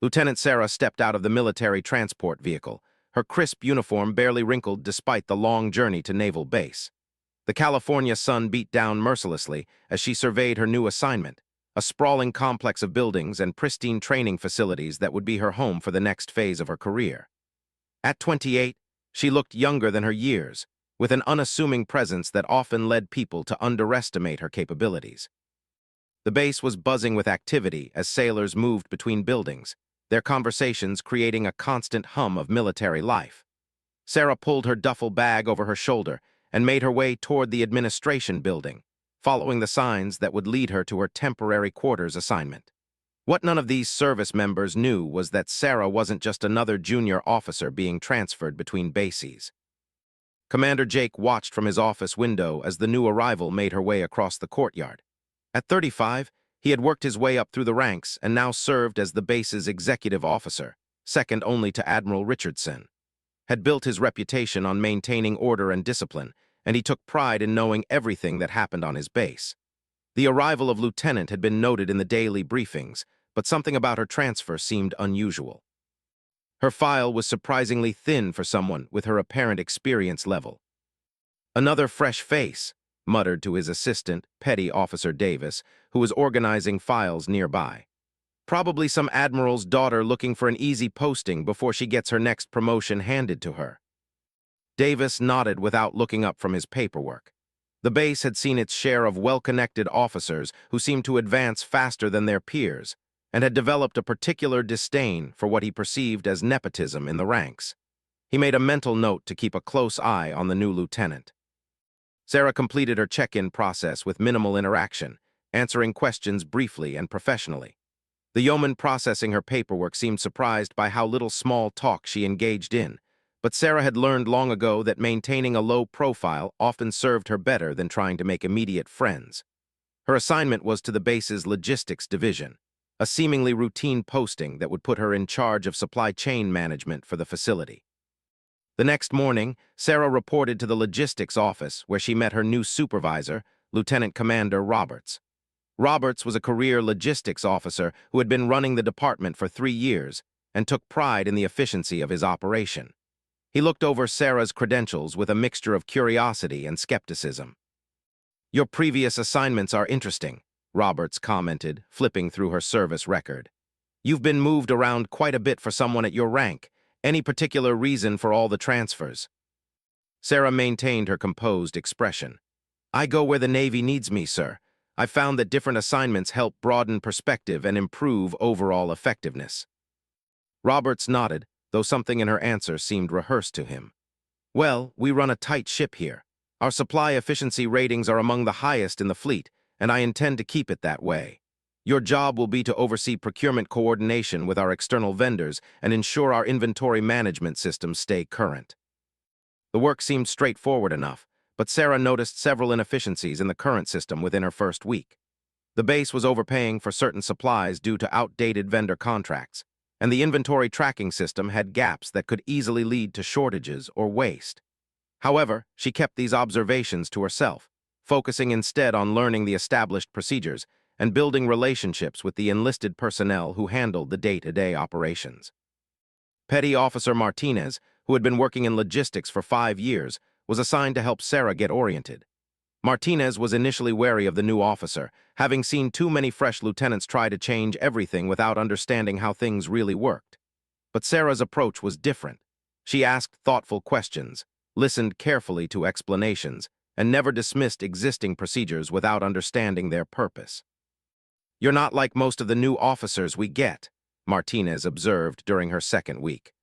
Lieutenant Sarah stepped out of the military transport vehicle, her crisp uniform barely wrinkled despite the long journey to naval base. The California sun beat down mercilessly as she surveyed her new assignment, a sprawling complex of buildings and pristine training facilities that would be her home for the next phase of her career. At 28, she looked younger than her years, with an unassuming presence that often led people to underestimate her capabilities. The base was buzzing with activity as sailors moved between buildings, their conversations creating a constant hum of military life. Sarah pulled her duffel bag over her shoulder and made her way toward the administration building, following the signs that would lead her to her temporary quarters assignment. What none of these service members knew was that Sarah wasn't just another junior officer being transferred between bases. Commander Jake watched from his office window as the new arrival made her way across the courtyard. At 35, he had worked his way up through the ranks and now served as the base's executive officer, second only to Admiral Richardson. Had built his reputation on maintaining order and discipline, and he took pride in knowing everything that happened on his base. The arrival of Lieutenant had been noted in the daily briefings, but something about her transfer seemed unusual. Her file was surprisingly thin for someone with her apparent experience level. "Another fresh face," muttered to his assistant, Petty Officer Davis, who was organizing files nearby. "Probably some admiral's daughter looking for an easy posting before she gets her next promotion handed to her." Davis nodded without looking up from his paperwork. The base had seen its share of well-connected officers who seemed to advance faster than their peers, and had developed a particular disdain for what he perceived as nepotism in the ranks. He made a mental note to keep a close eye on the new lieutenant. Sarah completed her check-in process with minimal interaction, answering questions briefly and professionally. The yeoman processing her paperwork seemed surprised by how little small talk she engaged in, but Sarah had learned long ago that maintaining a low profile often served her better than trying to make immediate friends. Her assignment was to the base's logistics division, a seemingly routine posting that would put her in charge of supply chain management for the facility. The next morning, Sarah reported to the logistics office where she met her new supervisor, Lieutenant Commander Roberts. Roberts was a career logistics officer who had been running the department for 3 years and took pride in the efficiency of his operation. He looked over Sarah's credentials with a mixture of curiosity and skepticism. "Your previous assignments are interesting," Roberts commented, flipping through her service record. "You've been moved around quite a bit for someone at your rank. Any particular reason for all the transfers?" Sarah maintained her composed expression. "I go where the Navy needs me, sir. I've found that different assignments help broaden perspective and improve overall effectiveness." Roberts nodded, though something in her answer seemed rehearsed to him. "Well, we run a tight ship here. Our supply efficiency ratings are among the highest in the fleet, and I intend to keep it that way. Your job will be to oversee procurement coordination with our external vendors and ensure our inventory management systems stay current." The work seemed straightforward enough, but Sarah noticed several inefficiencies in the current system within her first week. The base was overpaying for certain supplies due to outdated vendor contracts, and the inventory tracking system had gaps that could easily lead to shortages or waste. However, she kept these observations to herself, focusing instead on learning the established procedures and building relationships with the enlisted personnel who handled the day-to-day operations. Petty Officer Martinez, who had been working in logistics for 5 years, was assigned to help Sarah get oriented. Martinez was initially wary of the new officer, having seen too many fresh lieutenants try to change everything without understanding how things really worked. But Sarah's approach was different. She asked thoughtful questions, listened carefully to explanations, and never dismissed existing procedures without understanding their purpose. "You're not like most of the new officers we get," Martinez observed during her second week.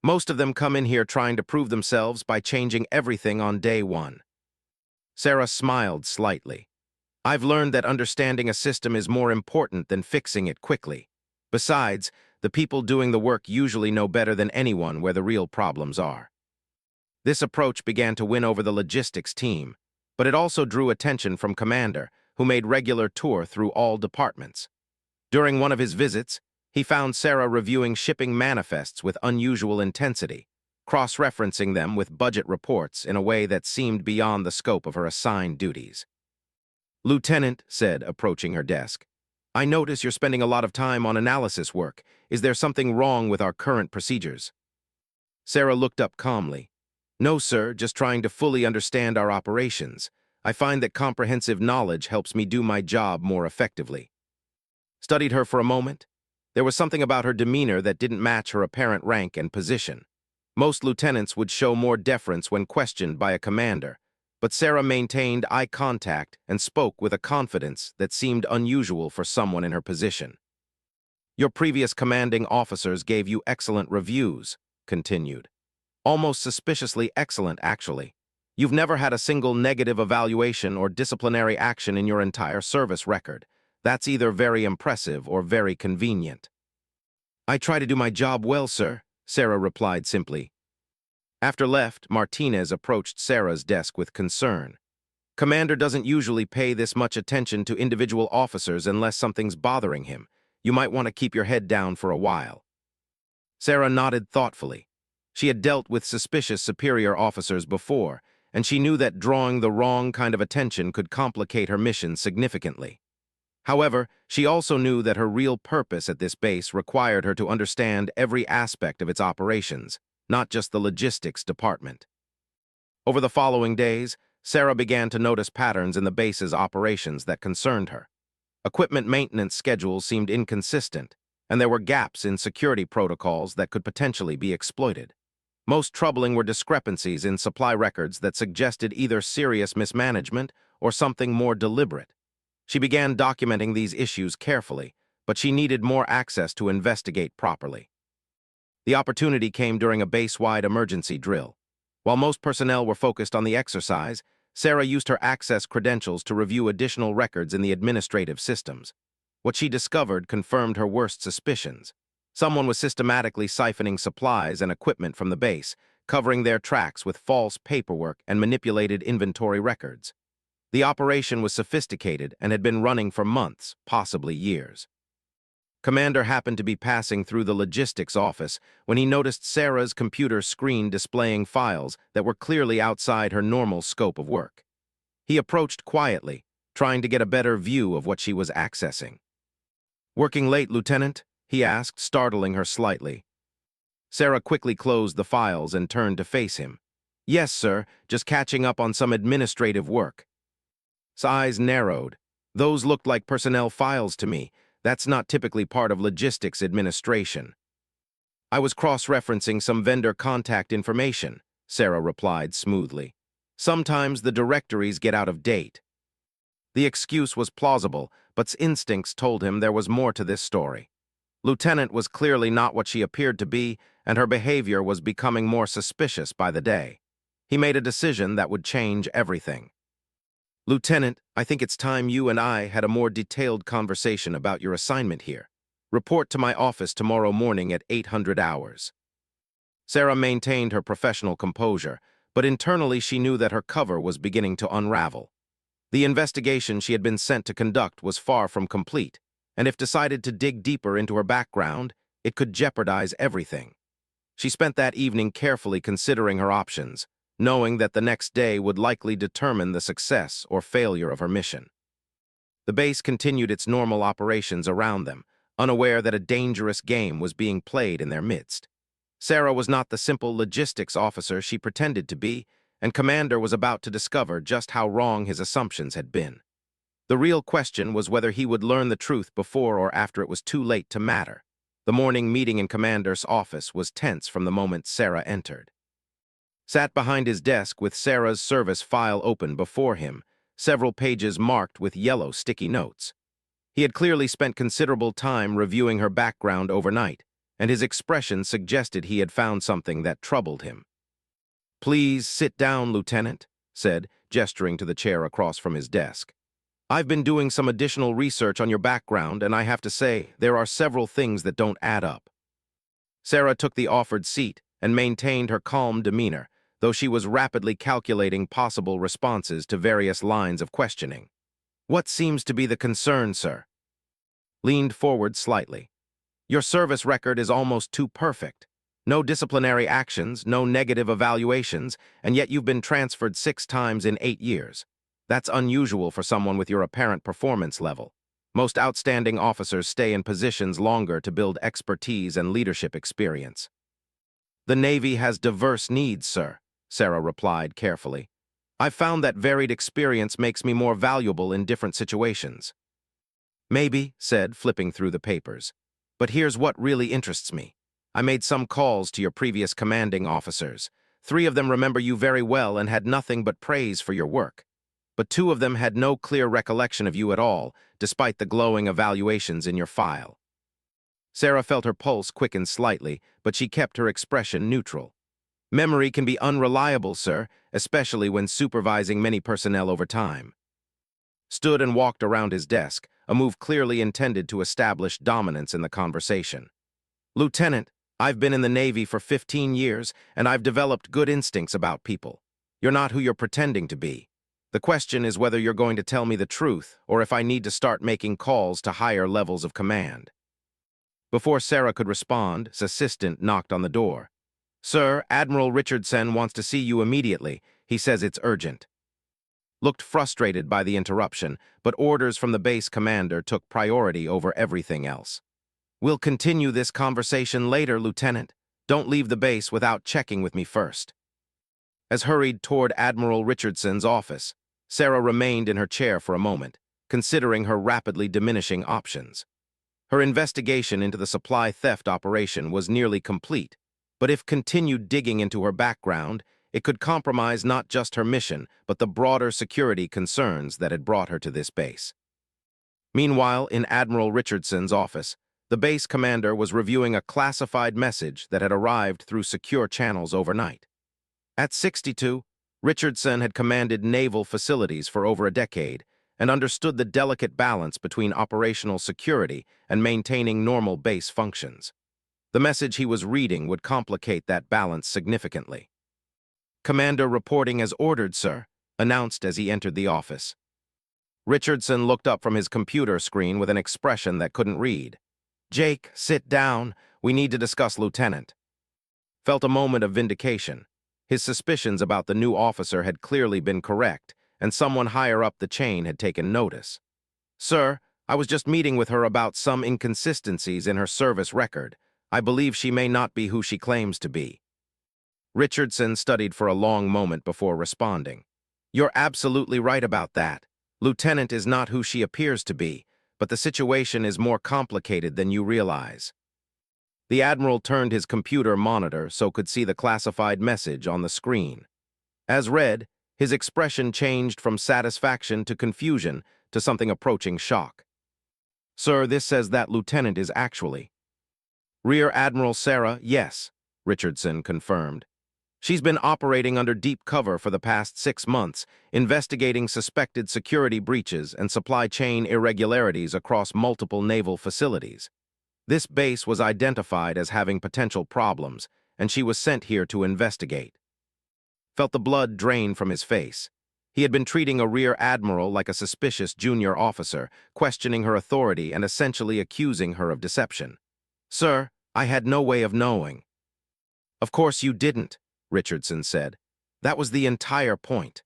"Most of them come in here trying to prove themselves by changing everything on day one." Sarah smiled slightly. "I've learned that understanding a system is more important than fixing it quickly. Besides, the people doing the work usually know better than anyone where the real problems are." This approach began to win over the logistics team, but it also drew attention from Commander, who made regular tour through all departments. During one of his visits, he found Sarah reviewing shipping manifests with unusual intensity, cross-referencing them with budget reports in a way that seemed beyond the scope of her assigned duties. "Lieutenant," said, approaching her desk, I notice you're spending a lot of time on analysis work. Is there something wrong with our current procedures? Sarah looked up calmly. No, sir, just trying to fully understand our operations. I find that comprehensive knowledge helps me do my job more effectively. Studied her for a moment. There was something about her demeanor that didn't match her apparent rank and position. Most lieutenants would show more deference when questioned by a commander, but Sarah maintained eye contact and spoke with a confidence that seemed unusual for someone in her position. Your previous commanding officers gave you excellent reviews, continued. Almost suspiciously excellent, actually. You've never had a single negative evaluation or disciplinary action in your entire service record. That's either very impressive or very convenient. I try to do my job well, sir, Sarah replied simply. After left, Martinez approached Sarah's desk with concern. Commander doesn't usually pay this much attention to individual officers unless something's bothering him. You might want to keep your head down for a while. Sarah nodded thoughtfully. She had dealt with suspicious superior officers before, and she knew that drawing the wrong kind of attention could complicate her mission significantly. However, she also knew that her real purpose at this base required her to understand every aspect of its operations, not just the logistics department. Over the following days, Sarah began to notice patterns in the base's operations that concerned her. Equipment maintenance schedules seemed inconsistent, and there were gaps in security protocols that could potentially be exploited. Most troubling were discrepancies in supply records that suggested either serious mismanagement or something more deliberate. She began documenting these issues carefully, but she needed more access to investigate properly. The opportunity came during a base-wide emergency drill. While most personnel were focused on the exercise, Sarah used her access credentials to review additional records in the administrative systems. What she discovered confirmed her worst suspicions. Someone was systematically siphoning supplies and equipment from the base, covering their tracks with false paperwork and manipulated inventory records. The operation was sophisticated and had been running for months, possibly years. Commander happened to be passing through the logistics office when he noticed Sarah's computer screen displaying files that were clearly outside her normal scope of work. He approached quietly, trying to get a better view of what she was accessing. "Working late, Lieutenant?" he asked, startling her slightly. Sarah quickly closed the files and turned to face him. "Yes, sir, just catching up on some administrative work." His eyes narrowed. "Those looked like personnel files to me. That's not typically part of logistics administration." "I was cross-referencing some vendor contact information," Sarah replied smoothly. "Sometimes the directories get out of date." The excuse was plausible, but instincts told him there was more to this story. Lieutenant was clearly not what she appeared to be, and her behavior was becoming more suspicious by the day. He made a decision that would change everything. "Lieutenant, I think it's time you and I had a more detailed conversation about your assignment here. Report to my office tomorrow morning at 800 hours. Sarah maintained her professional composure, but internally she knew that her cover was beginning to unravel. The investigation she had been sent to conduct was far from complete, and if decided to dig deeper into her background, it could jeopardize everything. She spent that evening carefully considering her options, knowing that the next day would likely determine the success or failure of her mission. The base continued its normal operations around them, unaware that a dangerous game was being played in their midst. Sarah was not the simple logistics officer she pretended to be, and Commander was about to discover just how wrong his assumptions had been. The real question was whether he would learn the truth before or after it was too late to matter. The morning meeting in Commander's office was tense from the moment Sarah entered. Sat behind his desk with Sarah's service file open before him, several pages marked with yellow sticky notes. He had clearly spent considerable time reviewing her background overnight, and his expression suggested he had found something that troubled him. "Please sit down, Lieutenant," said, gesturing to the chair across from his desk. "I've been doing some additional research on your background, and I have to say, there are several things that don't add up." Sarah took the offered seat and maintained her calm demeanor, though she was rapidly calculating possible responses to various lines of questioning. "What seems to be the concern, sir?" Leaned forward slightly. "Your service record is almost too perfect. No disciplinary actions, no negative evaluations, and yet you've been transferred 6 times in 8 years. That's unusual for someone with your apparent performance level. Most outstanding officers stay in positions longer to build expertise and leadership experience. The Navy has diverse needs, sir, Sarah replied carefully. I've found that varied experience makes me more valuable in different situations. Maybe, said, flipping through the papers. But here's what really interests me. I made some calls to your previous commanding officers. 3 of them remember you very well and had nothing but praise for your work. But 2 of them had no clear recollection of you at all, despite the glowing evaluations in your file. Sarah felt her pulse quicken slightly, but she kept her expression neutral. Memory can be unreliable, sir, especially when supervising many personnel over time. Stood and walked around his desk, a move clearly intended to establish dominance in the conversation. Lieutenant, I've been in the Navy for 15 years, and I've developed good instincts about people. You're not who you're pretending to be. The question is whether you're going to tell me the truth, or if I need to start making calls to higher levels of command. Before Sarah could respond, his assistant knocked on the door. Sir, Admiral Richardson wants to see you immediately. He says it's urgent. Looked frustrated by the interruption, but orders from the base commander took priority over everything else. We'll continue this conversation later, Lieutenant. Don't leave the base without checking with me first. As hurried toward Admiral Richardson's office, Sarah remained in her chair for a moment, considering her rapidly diminishing options. Her investigation into the supply theft operation was nearly complete, but if continued digging into her background, it could compromise not just her mission, but the broader security concerns that had brought her to this base. Meanwhile, in Admiral Richardson's office, the base commander was reviewing a classified message that had arrived through secure channels overnight. At 62, Richardson had commanded naval facilities for over a decade and understood the delicate balance between operational security and maintaining normal base functions. The message he was reading would complicate that balance significantly. Commander reporting as ordered, sir, announced as he entered the office. Richardson looked up from his computer screen with an expression that couldn't read. Jake, sit down. We need to discuss, Lieutenant. Felt a moment of vindication. His suspicions about the new officer had clearly been correct, and someone higher up the chain had taken notice. Sir, I was just meeting with her about some inconsistencies in her service record. I believe she may not be who she claims to be. Richardson studied for a long moment before responding. You're absolutely right about that. Lieutenant is not who she appears to be, but the situation is more complicated than you realize. The Admiral turned his computer monitor so could see the classified message on the screen. As read, his expression changed from satisfaction to confusion to something approaching shock. Sir, this says that Lieutenant is actually Rear Admiral Sarah, yes, Richardson confirmed. She's been operating under deep cover for the past 6 months, investigating suspected security breaches and supply chain irregularities across multiple naval facilities. This base was identified as having potential problems, and she was sent here to investigate. Felt the blood drain from his face. He had been treating a rear admiral like a suspicious junior officer, questioning her authority and essentially accusing her of deception. Sir, I had no way of knowing. Of course you didn't, Richardson said. That was the entire point.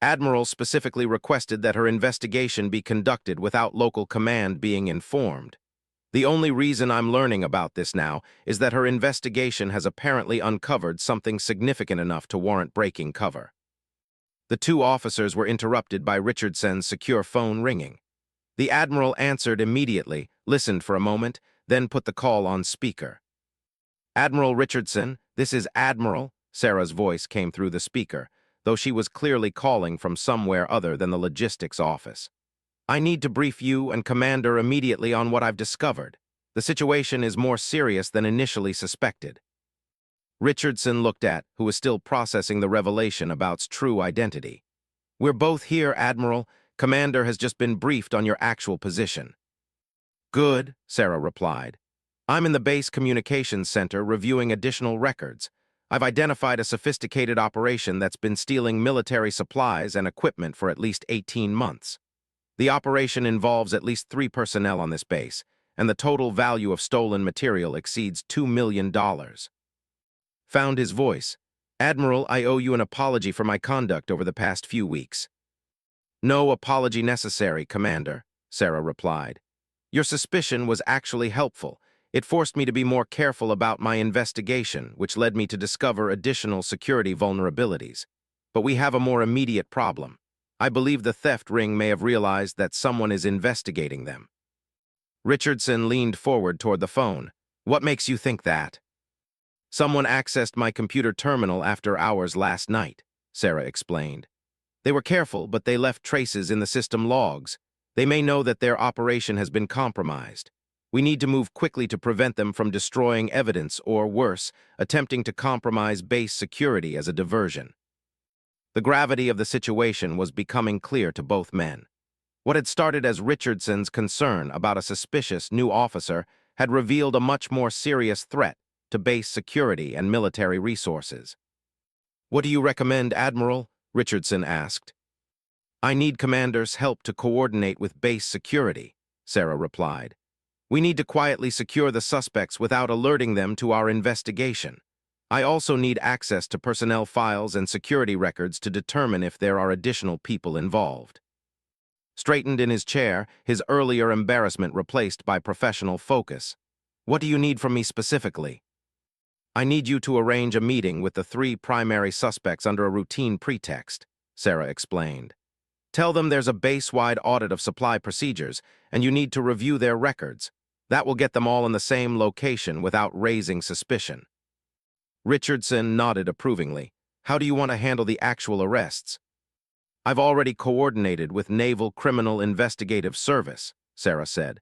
Admiral specifically requested that her investigation be conducted without local command being informed. The only reason I'm learning about this now is that her investigation has apparently uncovered something significant enough to warrant breaking cover. The 2 officers were interrupted by Richardson's secure phone ringing. The Admiral answered immediately, listened for a moment, then put the call on speaker. Admiral Richardson, this is Admiral, Sarah's voice came through the speaker, though she was clearly calling from somewhere other than the logistics office. I need to brief you and Commander immediately on what I've discovered. The situation is more serious than initially suspected. Richardson looked at, who was still processing the revelation about's true identity. We're both here, Admiral. Commander has just been briefed on your actual position. Good, Sarah replied. I'm in the base communications center reviewing additional records. I've identified a sophisticated operation that's been stealing military supplies and equipment for at least 18 months. The operation involves at least 3 personnel on this base, and the total value of stolen material exceeds $2 million. Found his voice. Admiral, I owe you an apology for my conduct over the past few weeks. No apology necessary, Commander, Sarah replied. Your suspicion was actually helpful. It forced me to be more careful about my investigation, which led me to discover additional security vulnerabilities. But we have a more immediate problem. I believe the theft ring may have realized that someone is investigating them. Richardson leaned forward toward the phone. What makes you think that? Someone accessed my computer terminal after hours last night, Sarah explained. They were careful, but they left traces in the system logs. They may know that their operation has been compromised. We need to move quickly to prevent them from destroying evidence or, worse, attempting to compromise base security as a diversion. The gravity of the situation was becoming clear to both men. What had started as Richardson's concern about a suspicious new officer had revealed a much more serious threat to base security and military resources. "What do you recommend, Admiral?" Richardson asked. "I need Commander's help to coordinate with base security," Sarah replied. "We need to quietly secure the suspects without alerting them to our investigation. I also need access to personnel files and security records to determine if there are additional people involved." Straightened in his chair, his earlier embarrassment replaced by professional focus. "What do you need from me specifically?" "I need you to arrange a meeting with the 3 primary suspects under a routine pretext," Sarah explained. "Tell them there's a base-wide audit of supply procedures, and you need to review their records. That will get them all in the same location without raising suspicion." Richardson nodded approvingly. "How do you want to handle the actual arrests?" "I've already coordinated with Naval Criminal Investigative Service," Sarah said.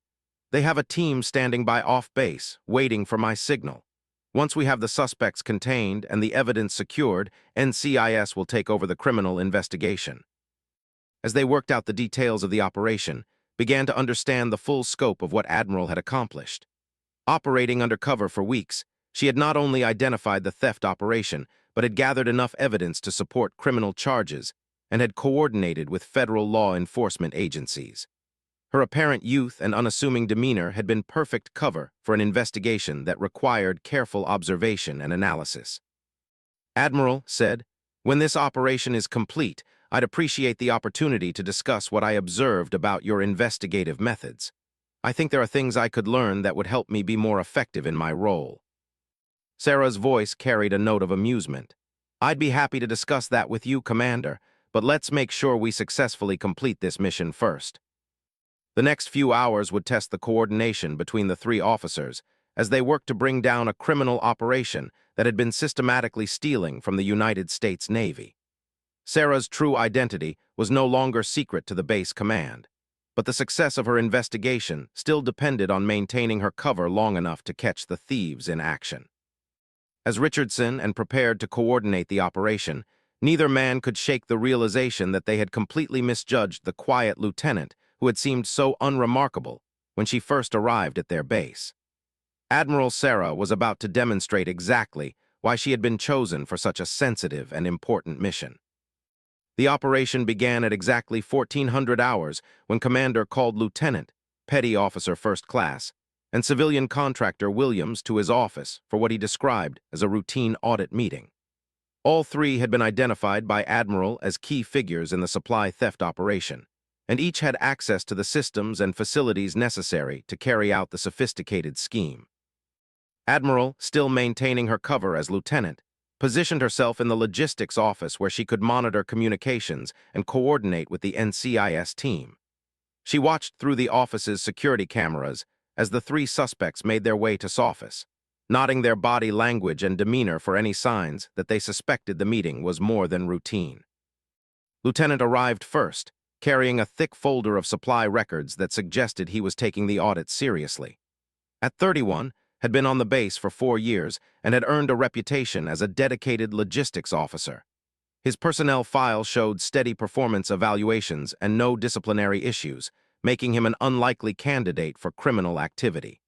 "They have a team standing by off-base, waiting for my signal. Once we have the suspects contained and the evidence secured, NCIS will take over the criminal investigation." As they worked out the details of the operation, began to understand the full scope of what Admiral had accomplished. Operating under cover for weeks, she had not only identified the theft operation, but had gathered enough evidence to support criminal charges and had coordinated with federal law enforcement agencies. Her apparent youth and unassuming demeanor had been perfect cover for an investigation that required careful observation and analysis. "Admiral," said, "when this operation is complete, I'd appreciate the opportunity to discuss what I observed about your investigative methods. I think there are things I could learn that would help me be more effective in my role." Sarah's voice carried a note of amusement. "I'd be happy to discuss that with you, Commander, but let's make sure we successfully complete this mission first." The next few hours would test the coordination between the 3 officers as they worked to bring down a criminal operation that had been systematically stealing from the United States Navy. Sarah's true identity was no longer secret to the base command, but the success of her investigation still depended on maintaining her cover long enough to catch the thieves in action. As Richardson and prepared to coordinate the operation, neither man could shake the realization that they had completely misjudged the quiet lieutenant who had seemed so unremarkable when she first arrived at their base. Admiral Sarah was about to demonstrate exactly why she had been chosen for such a sensitive and important mission. The operation began at exactly 1400 hours when Commander called Lieutenant, Petty Officer First Class, and civilian contractor Williams to his office for what he described as a routine audit meeting. All 3 had been identified by Admiral as key figures in the supply theft operation, and each had access to the systems and facilities necessary to carry out the sophisticated scheme. Admiral, still maintaining her cover as lieutenant, positioned herself in the logistics office where she could monitor communications and coordinate with the NCIS team. She watched through the office's security cameras as the 3 suspects made their way to office, nodding their body language and demeanor for any signs that they suspected the meeting was more than routine. Lieutenant arrived first, carrying a thick folder of supply records that suggested he was taking the audit seriously. At 31, had been on the base for 4 years and had earned a reputation as a dedicated logistics officer. His personnel file showed steady performance evaluations and no disciplinary issues, making him an unlikely candidate for criminal activity.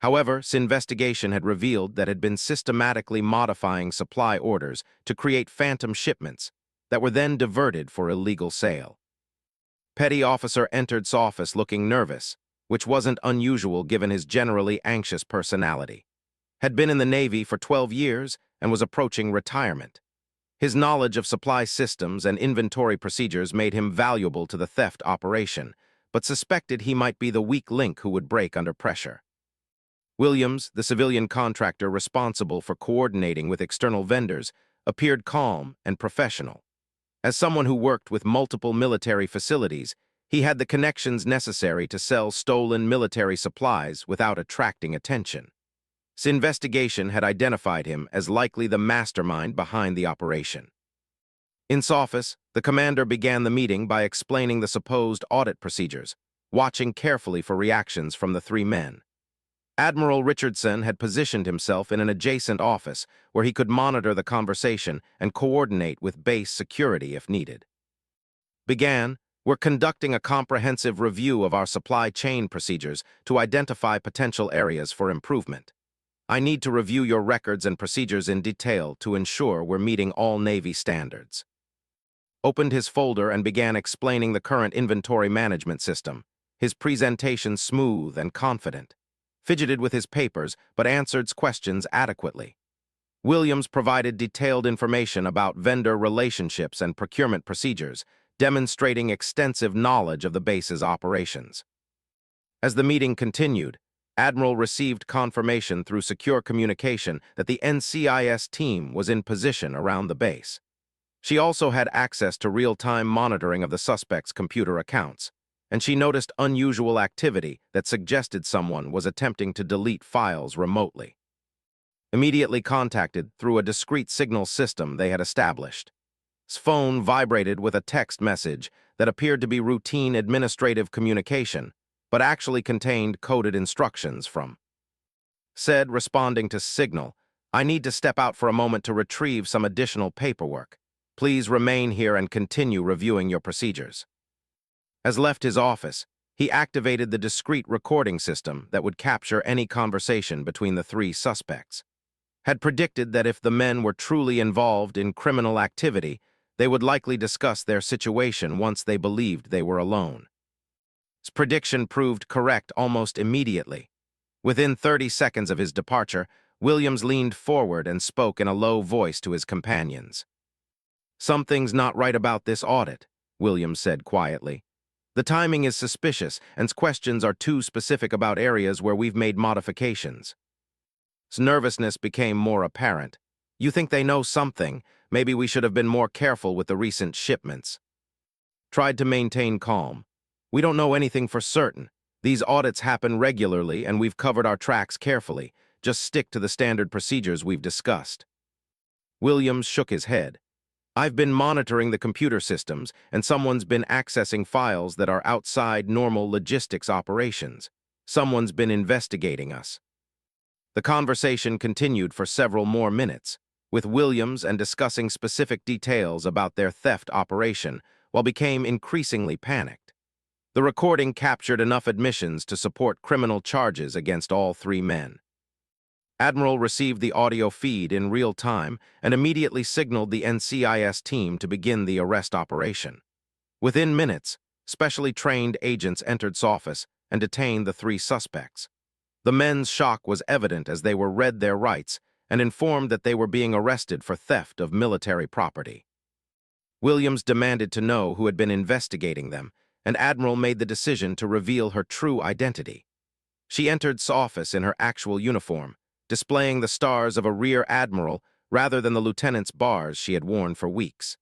However, his investigation had revealed that had been systematically modifying supply orders to create phantom shipments that were then diverted for illegal sale. Petty Officer entered office looking nervous, which wasn't unusual given his generally anxious personality. Had been in the Navy for 12 years and was approaching retirement. His knowledge of supply systems and inventory procedures made him valuable to the theft operation, but suspected he might be the weak link who would break under pressure. Williams, the civilian contractor responsible for coordinating with external vendors, appeared calm and professional. As someone who worked with multiple military facilities, he had the connections necessary to sell stolen military supplies without attracting attention. His investigation had identified him as likely the mastermind behind the operation. In his office, the commander began the meeting by explaining the supposed audit procedures, watching carefully for reactions from the three men. Admiral Richardson had positioned himself in an adjacent office where he could monitor the conversation and coordinate with base security if needed. We're conducting a comprehensive review of our supply chain procedures to identify potential areas for improvement. I need to review your records and procedures in detail to ensure we're meeting all Navy standards. Opened his folder and began explaining the current inventory management system, his presentation smooth and confident. Fidgeted with his papers, but answered questions adequately. Williams provided detailed information about vendor relationships and procurement procedures, demonstrating extensive knowledge of the base's operations. As the meeting continued, Admiral received confirmation through secure communication that the NCIS team was in position around the base. She also had access to real-time monitoring of the suspect's computer accounts, and she noticed unusual activity that suggested someone was attempting to delete files remotely. Immediately contacted through a discrete signal system they had established. His phone vibrated with a text message that appeared to be routine administrative communication, but actually contained coded instructions from. Said, responding to signal, "I need to step out for a moment to retrieve some additional paperwork. Please remain here and continue reviewing your procedures." As left his office, he activated the discrete recording system that would capture any conversation between the three suspects. Had predicted that if the men were truly involved in criminal activity, they would likely discuss their situation once they believed they were alone. His prediction proved correct almost immediately. Within 30 seconds of his departure, Williams leaned forward and spoke in a low voice to his companions. "Something's not right about this audit," Williams said quietly. "The timing is suspicious, and questions are too specific about areas where we've made modifications." His nervousness became more apparent. "You think they know something? Maybe we should have been more careful with the recent shipments." Tried to maintain calm. "We don't know anything for certain. These audits happen regularly, and we've covered our tracks carefully. Just stick to the standard procedures we've discussed." Williams shook his head. "I've been monitoring the computer systems, and someone's been accessing files that are outside normal logistics operations. Someone's been investigating us." The conversation continued for several more minutes, with Williams and discussing specific details about their theft operation, while became increasingly panicked. The recording captured enough admissions to support criminal charges against all three men. Admiral received the audio feed in real time and immediately signaled the NCIS team to begin the arrest operation. Within minutes, specially trained agents entered his office and detained the three suspects. The men's shock was evident as they were read their rights and informed that they were being arrested for theft of military property. Williams demanded to know who had been investigating them, and Admiral made the decision to reveal her true identity. She entered his office in her actual uniform, displaying the stars of a rear admiral rather than the lieutenant's bars she had worn for weeks.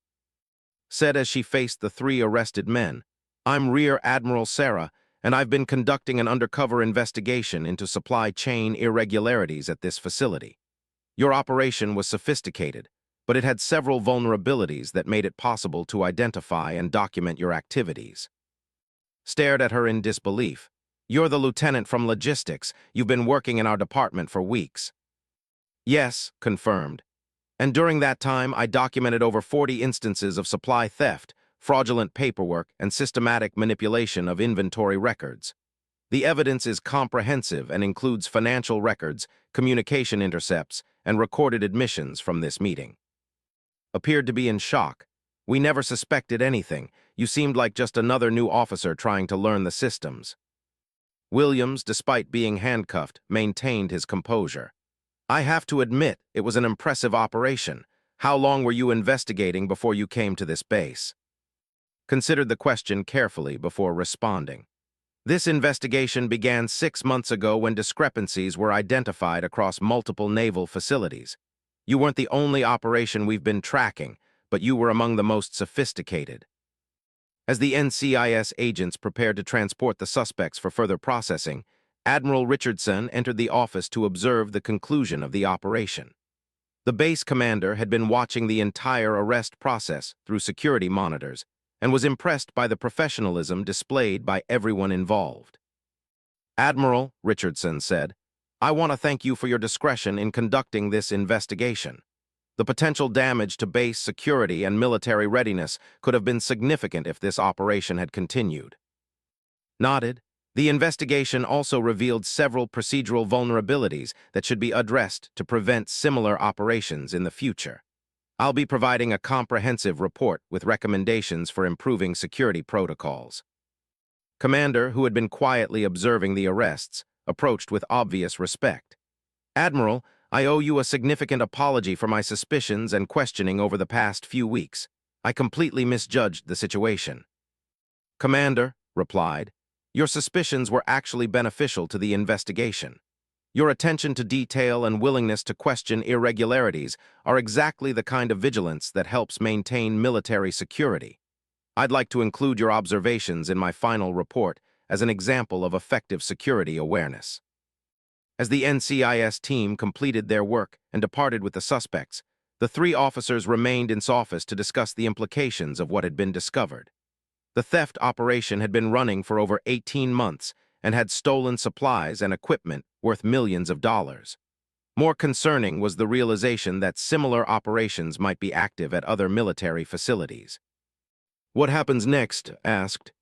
Said as she faced the three arrested men, "I'm Rear Admiral Sarah, and I've been conducting an undercover investigation into supply chain irregularities at this facility. Your operation was sophisticated, but it had several vulnerabilities that made it possible to identify and document your activities." Stared at her in disbelief. "You're the lieutenant from logistics. You've been working in our department for weeks." "Yes," confirmed. "And during that time, I documented over 40 instances of supply theft, fraudulent paperwork, and systematic manipulation of inventory records. The evidence is comprehensive and includes financial records, communication intercepts, and recorded admissions from this meeting." Appeared to be in shock. "We never suspected anything. You seemed like just another new officer trying to learn the systems." Williams, despite being handcuffed, maintained his composure. "I have to admit, it was an impressive operation. How long were you investigating before you came to this base?" Considered the question carefully before responding. This investigation began 6 months ago when discrepancies were identified across multiple naval facilities. You weren't the only operation we've been tracking, but you were among the most sophisticated. As the NCIS agents prepared to transport the suspects for further processing, Admiral Richardson entered the office to observe the conclusion of the operation. The base commander had been watching the entire arrest process through security monitors and was impressed by the professionalism displayed by everyone involved. "Admiral," Richardson said, "I want to thank you for your discretion in conducting this investigation. The potential damage to base security and military readiness could have been significant if this operation had continued." Nodded. The investigation also revealed several procedural vulnerabilities that should be addressed to prevent similar operations in the future. I'll be providing a comprehensive report with recommendations for improving security protocols. Commander, who had been quietly observing the arrests, approached with obvious respect. "Admiral, I owe you a significant apology for my suspicions and questioning over the past few weeks. I completely misjudged the situation." "Commander," replied, "your suspicions were actually beneficial to the investigation. Your attention to detail and willingness to question irregularities are exactly the kind of vigilance that helps maintain military security. I'd like to include your observations in my final report as an example of effective security awareness." As the NCIS team completed their work and departed with the suspects, the three officers remained in office to discuss the implications of what had been discovered. The theft operation had been running for over 18 months and had stolen supplies and equipment worth millions of dollars. More concerning was the realization that similar operations might be active at other military facilities. "What happens next?" asked.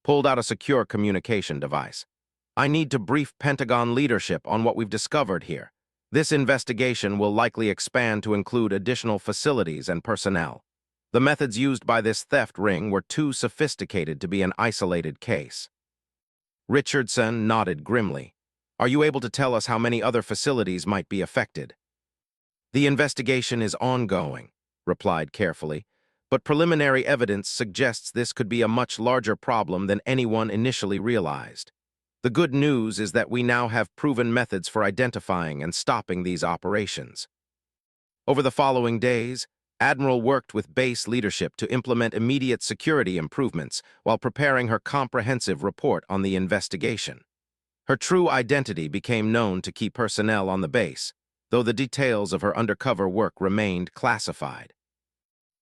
Pulled out a secure communication device. "I need to brief Pentagon leadership on what we've discovered here. This investigation will likely expand to include additional facilities and personnel. The methods used by this theft ring were too sophisticated to be an isolated case." Richardson nodded grimly. "Are you able to tell us how many other facilities might be affected?" "The investigation is ongoing," replied carefully, "but preliminary evidence suggests this could be a much larger problem than anyone initially realized. The good news is that we now have proven methods for identifying and stopping these operations." Over the following days, Admiral worked with base leadership to implement immediate security improvements while preparing her comprehensive report on the investigation. Her true identity became known to key personnel on the base, though the details of her undercover work remained classified.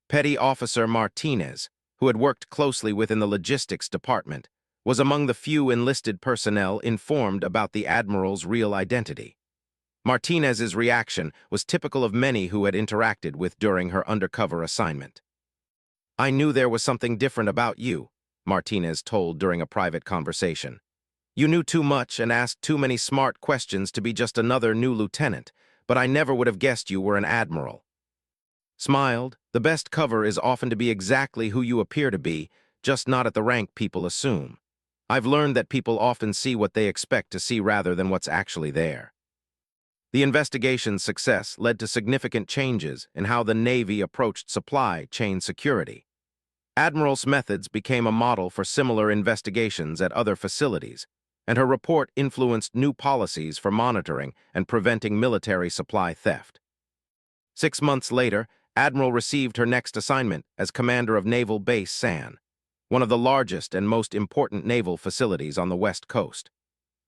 Petty Officer Martinez, who had worked closely within the logistics department, was among the few enlisted personnel informed about the Admiral's real identity. Martinez's reaction was typical of many who had interacted with during her undercover assignment. "I knew there was something different about you," Martinez told during a private conversation. "You knew too much and asked too many smart questions to be just another new lieutenant, but I never would have guessed you were an admiral." Smiled. "The best cover is often to be exactly who you appear to be, just not at the rank people assume. I've learned that people often see what they expect to see rather than what's actually there." The investigation's success led to significant changes in how the Navy approached supply chain security. Admiral's methods became a model for similar investigations at other facilities, and her report influenced new policies for monitoring and preventing military supply theft. 6 months later, Admiral received her next assignment as commander of Naval Base San, one of the largest and most important naval facilities on the West Coast.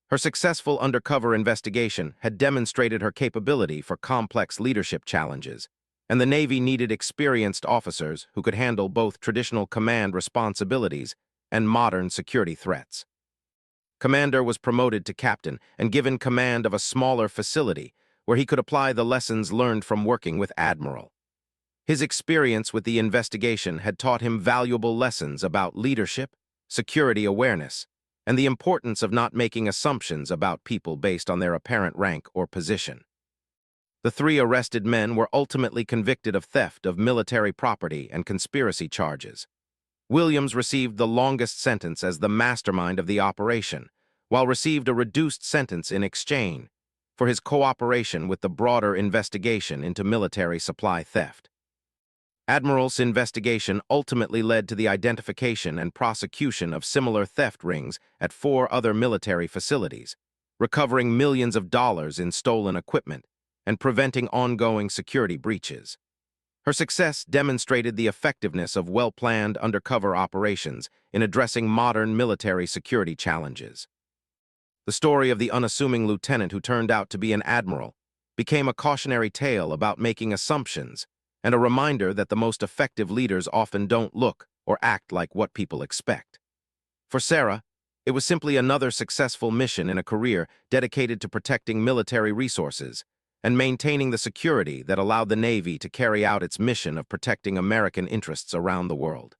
Her successful undercover investigation had demonstrated her capability for complex leadership challenges, and the Navy needed experienced officers who could handle both traditional command responsibilities and modern security threats. Commander was promoted to captain and given command of a smaller facility where he could apply the lessons learned from working with Admiral. His experience with the investigation had taught him valuable lessons about leadership, security awareness, and the importance of not making assumptions about people based on their apparent rank or position. The three arrested men were ultimately convicted of theft of military property and conspiracy charges. Williams received the longest sentence as the mastermind of the operation, while received a reduced sentence in exchange for his cooperation with the broader investigation into military supply theft. Admiral's investigation ultimately led to the identification and prosecution of similar theft rings at 4 other military facilities, recovering millions of dollars in stolen equipment and preventing ongoing security breaches. Her success demonstrated the effectiveness of well-planned undercover operations in addressing modern military security challenges. The story of the unassuming lieutenant who turned out to be an admiral became a cautionary tale about making assumptions and a reminder that the most effective leaders often don't look or act like what people expect. For Sarah, it was simply another successful mission in a career dedicated to protecting military resources and maintaining the security that allowed the Navy to carry out its mission of protecting American interests around the world.